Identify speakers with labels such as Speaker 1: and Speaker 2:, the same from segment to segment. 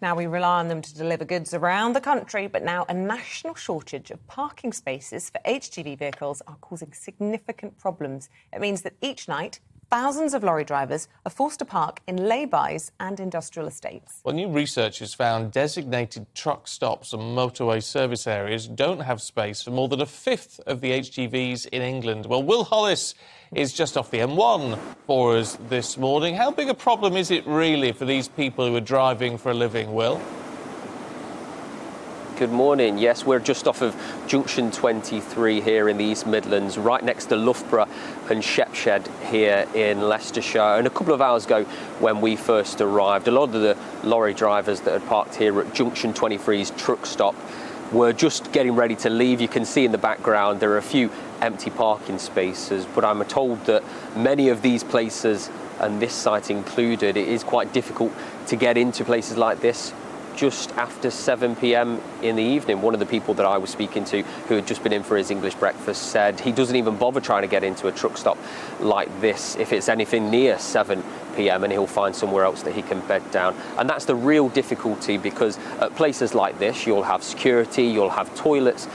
Speaker 1: Now, we rely on them to deliver goods around the country, but now a national shortage of parking spaces for HGV vehicles are causing significant problems. It means that each night, thousands of lorry drivers are forced to park in lay-bys and industrial estates.
Speaker 2: Well, new research has found designated truck stops and motorway service areas don't have space for more than a fifth of the HGVs in England. Well, Will Hollis is just off the M1 for us this morning. How big a problem is it really for these people who are driving for a living, Will?
Speaker 3: Good morning. Yes, we're just off of Junction 23 here in the East Midlands, right next to Loughborough and Shepshed here in Leicestershire. And a couple of hours ago, when we first arrived, a lot of the lorry drivers that had parked here at Junction 23's truck stop were just getting ready to leave. You can see in the background there are a few empty parking spaces, but I'm told that many of these places, and this site included, it is quite difficult to get into places like this just after 7 p.m. in the evening. One of the people that I was speaking to, who had just been in for his English breakfast, said he doesn't even bother trying to get into a truck stop like this if it's anything near 7 p.m, and he'll find somewhere else that he can bed down. And that's the real difficulty, because at places like this, you'll have security, you'll have toilets,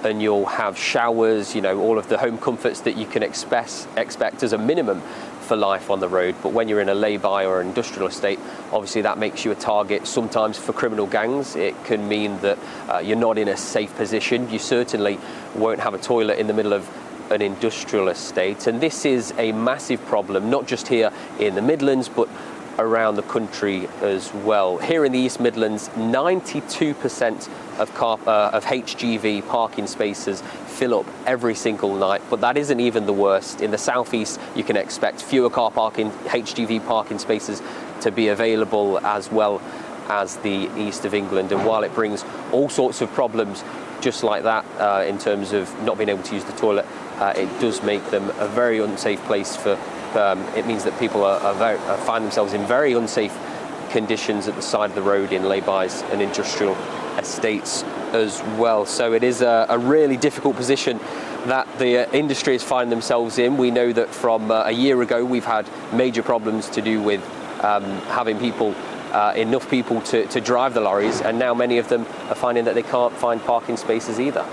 Speaker 3: and you'll have showers, you know, all of the home comforts that you can expect as a minimum for life on the road. But when you're in a lay-by or an industrial estate, obviously that makes you a target sometimes for criminal gangs. It can mean that you're not in a safe position. You certainly won't have a toilet in the middle of an industrial estate. And this is a massive problem, not just here in the Midlands, but around the country as well. Here in the East Midlands, 92% of HGV parking spaces fill up every single night, but that isn't even the worst. In the southeast, you can expect fewer HGV parking spaces to be available, as well as the east of England. And while it brings all sorts of problems just like that in terms of not being able to use the toilet, it does make them a very unsafe place for it means that people find themselves in very unsafe conditions at the side of the road in lay-bys and industrial estates as well. So it is a really difficult position that the industry is finding themselves in. We know that from a year ago we've had major problems to do with having enough people to drive the lorries, and now many of them are finding that they can't find parking spaces either.